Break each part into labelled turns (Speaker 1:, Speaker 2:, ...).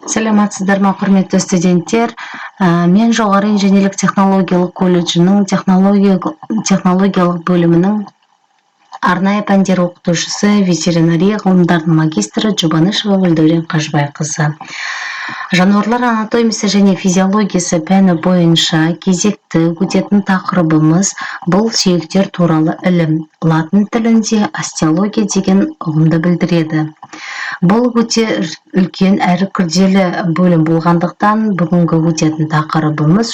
Speaker 1: Саламатсыздар ма, құрметті студенттер? Мен жоғары инженерлік технологиялық колледжінің технологиялық бөлімінің арнайы пәндер оқытушысы, ветеринария ғылымдарының магистрі Жұбанышева Гүлдәурен Қажыбайқызы. Жануарлар анатомиясы және физиологиясы пәні бойынша кезекті өтетін тақырыбымыз бұл сүйектер туралы ілім. Латын тілінде остеология деген ұғымды білдіреді. Бұл өте үлкен әрі күрделі бөлім болғандықтан бүгінгі өтетін тақырыбымыз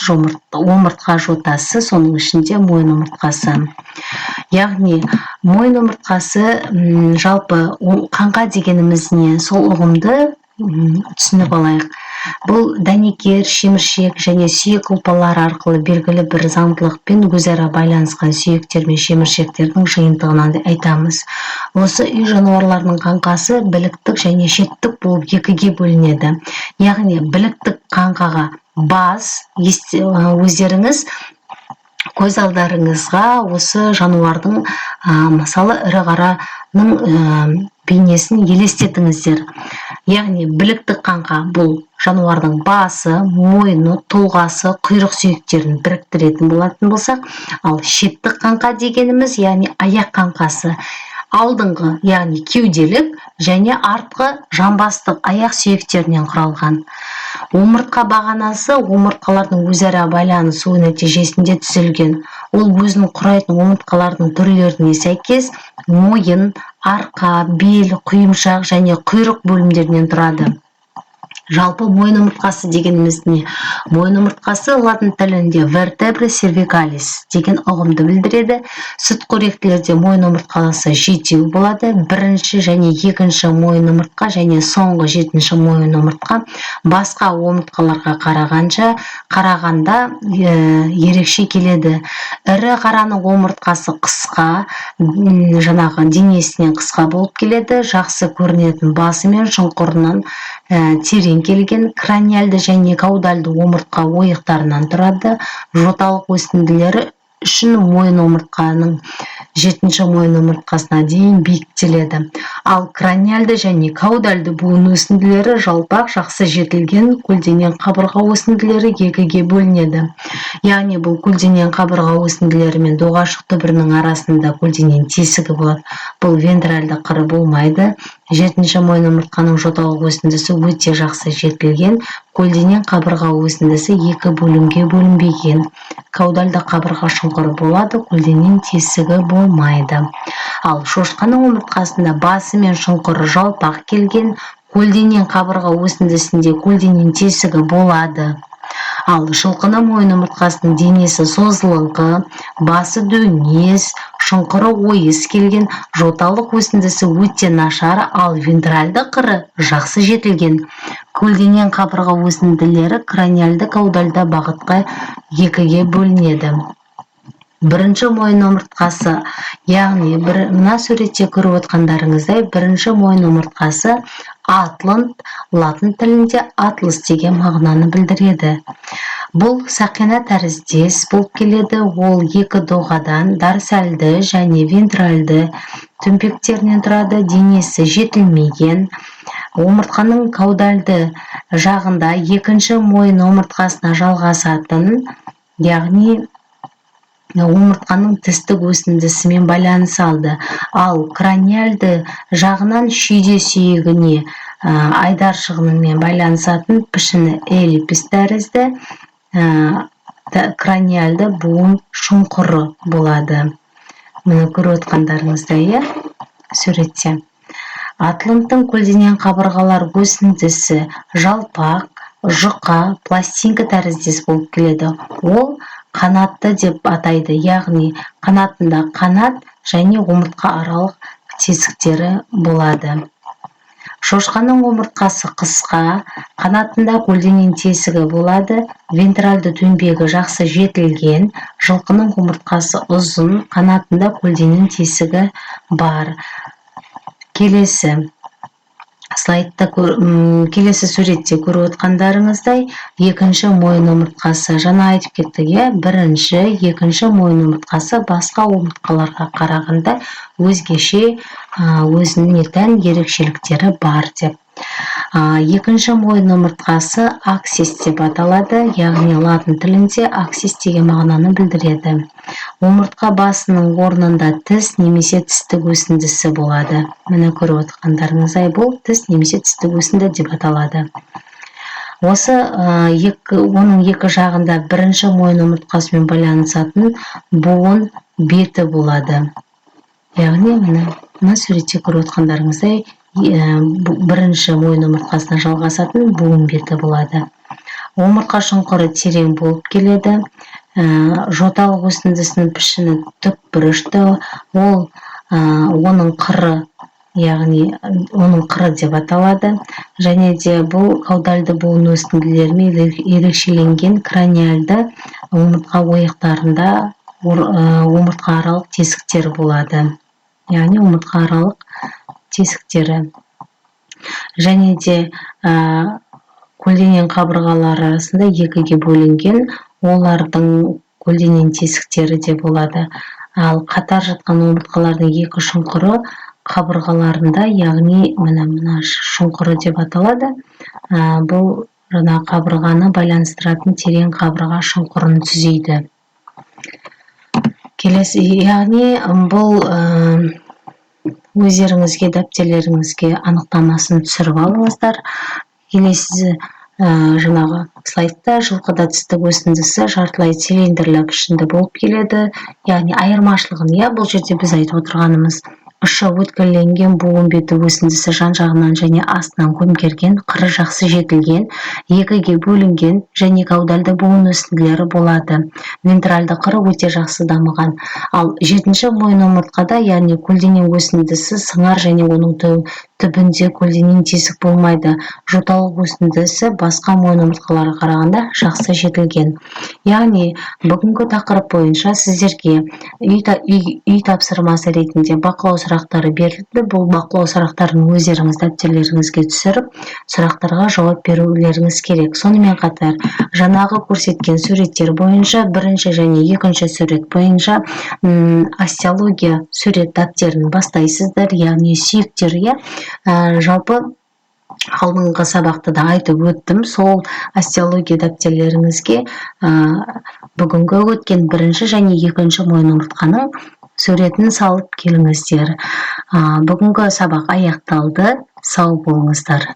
Speaker 1: омыртқа жотасы, соның ішінде мойын омыртқасы. Яғни мойын омыртқасы жалпы қанға дегеніміз не, сол ұғымды түсініп алайық. Бұл дәнекер, шеміршек және сүйек ұлпалары арқылы белгілі бір заңдылықпен өзара байланысқан сүйектер мен шеміршектердің жиынтығынан айтамыз. Осы үй жануарларының қаңқасы біліктік және шеттік болып екіге бөлінеді. Яғни біліктік қаңқаға бас, өздеріңіз көз алдарыңызға осы жануардың мысалы ірі қараның бейнесін елестетіңіздер. Яғни біліктік қаңқа бұл жануардың басы, мойны, тұлғасы, құйрық сүйектерін біріктіретін болатын болсақ, ал шеттік қаңқа дегеніміз, яғни аяқ қаңқасы, алдыңғы, яғни кеуделік және артқы жамбастық аяқ сүйектерінен құралған. Омыртқа бағанасы омыртқалардың өзара байланысуы нәтижесінде түзілген. Ол өзінің құрайтын омыртқалардың түрлеріне сәйкес мойын, арқа, бел, құйымшақ және құйрық бөлімдерінен тұрады. Жалпы мойын омыртқасы дегеніміз не? Мойын омыртқасы латын тілінде vertebra cervicalis деген ұғымды білдіреді. Сүтқоректілерде мойын омыртқасы жетеу болады. Бірінші және екінші мойын омыртқа және соңғы жетінші мойын омыртқа басқа омыртқаларға қарағанда ерекше келеді. Ірі қараның омыртқасы қысқа, жаңағы денесінен қысқа болып келеді. Жақсы көрінетін басы мен шұңқырынан терең келген, краниальды және каудальды омыртқа ойықтарынан тұрады. Жоталық өсінділері үшін мойын омыртқаның жетінші мойын омыртқасына дейін биіктеледі. Ал краниальды және каудальды буын өсінділері жалпақ, жақсы жетілген, көлденең қабырға өсінділері екіге бөлінеді. Яғни бұл көлденең қабырға өсінділері мен доғашық түбірінің арасында көлденең тесігі болады. Бұл вентральды қыры болмайды. Жетінші мойын омыртқаның жоталық өсіндісі өте жақсы жетілген, көлденең қабырға өсіндісі екі бөлімге бөлінбеген. Каудальды қабырға шұңқыры болады, көлденең тесігі болмайды. Ал шошқаның омыртқасында басы мен шұңқыры жалпақ келген, көлденең қабырға өсіндісінде көлденең тесігі болады. Ал жылқының мойын омыртқасының денесі созылыңқы, басы дөңес, шұңқыры ойыс келген, жоталық өсіндісі өте нашар, ал вентральды қыры жақсы жетілген. Көлденең қабырға өсінділері краниальды каудальды бағытқа екіге бөлінеді. Бірінші мойын омыртқасы, яғни мына суретте көріп отқандарыңыздай, бірінші мойын омыртқасы атлант, латын тілінде атлас деген мағынаны білдіреді. Бұл сақина тәріздес болып келеді. Ол екі доғадан, дорсальды және вентральды төмпектерінен тұрады. Денесі жетілмеген. Омыртқаның каудальды жағында екінші мойын омыртқасына жалғасатын, яғни омыртқаның тістік өсіндісімен байланыс алды. Ал краниальды жағынан шүйде сүйегіне айдар шығынымен байланысатын пішіні эллипс тәрізді краниальды буын шұңқыры болады. Мұны көріп отқандарыңыздай, суретте. Атланттың көлденең қабырғалар өсіндісі жалпақ, жұқа, пластинка тәріздес болып келеді. Ол қанатты деп атайды, яғни қанатында қанат және омыртқа аралық тесіктері болады. Шошқаның омыртқасы қысқа, қанатында көлденең тесігі болады, вентральды төңбегі жақсы жетілген, жылқының омыртқасы ұзын, қанатында көлденең тесігі бар. Келесі. Слайдта келесі суретте көріп отқандарыңыздай, екінші мойын омыртқасы, жаңа айтып кеттік, бірінші, екінші мойын омыртқасы басқа омыртқаларға қарағанда өзгеше, өзіне тән ерекшеліктері бар деп. Екінші мойын омыртқасы аксис деп аталады, яғни латын тілінде аксис деген мағынаны білдіреді. Омыртқа басының орнында тіс немесе тістік өсіндісі болады. Міне көріп отқандарыңыздай, бұл тіс немесе тістік өсінді деп аталады. Осы оның екі жағында бірінші мойын омыртқасымен байланысатын буын беті болады. Яғни мына суретте көріп отқандарыңыздай, бірінші мойын омыртқасына жалғасатын буын беті болады. Омыртқа шұңқыры терең болып келеді. Жоталық өсіндісінің пішіні тік бұрышты, оның қыры, яғни оның қыры деп аталады. Және де бұл каудальды буын өсінділерімен ерекшеленген краниальды омыртқа ойықтарында омыртқа аралық тесіктер болады. Яғни омыртқа аралық тесіктері. Және де көлденең қабырғалар арасында екіге бөлінген, олардың көлденең тесіктері де болады. Ал қатар жатқан омыртқалардың екі шұңқыры қабырғаларында, яғни мына шұңқыры деп аталады. Бұл жаңа қабырғаны байланыстыратын терең қабырға шұңқырын түзейді. Келесі, яғни бұл өздеріңізге дәптерлеріңізге анықтамасын түсіріп алыңыздар. Келесі жаңағы слайдта жылқыда тістік өсіндісі жартылай цилиндрлі пішінді болып келеді. Яғни айырмашылығын, бұл жерде біз айтып отырғанымыз, ұшы өткірленген буын беті өсіндісі жан-жағынан және астынан көмкерген, қыры жақсы жетілген, екіге бөлінген және каудальды буын өсінділері болады. Вентральды қыры өте жақсы дамыған. Ал жетінші мойын омыртқада, яғни көлденең өсіндісі сыңар және оның түбінде көлденең тесік болмайды. Жоталық өсіндісі басқа мойын омыртқаларға қарағанда жақсы жетілген. Яғни бүгінгі тақырып бойынша сіздерге үй тапсырмасы ретінде бақылау сұрақтары берілді. Бұл бақылау сұрақтарын өздеріңіз дәптерлеріңізге түсіріп, сұрақтарға жауап берулеріңіз керек. Сонымен қатар, жаңағы көрсеткен суреттер бойынша, бірінші және екінші сурет бойынша остеология сурет дәптерін бастайсыздар, яғни сүйектер, жалпы алдыңғы сабақты да айтып өттім. Сол остеология дәптерлеріңізге бүгінгі өткен бірінші және екінші мойын омыртқаның суретін салып келіңіздер. Бүгінгі сабақ аяқталды. Сау болыңыздар.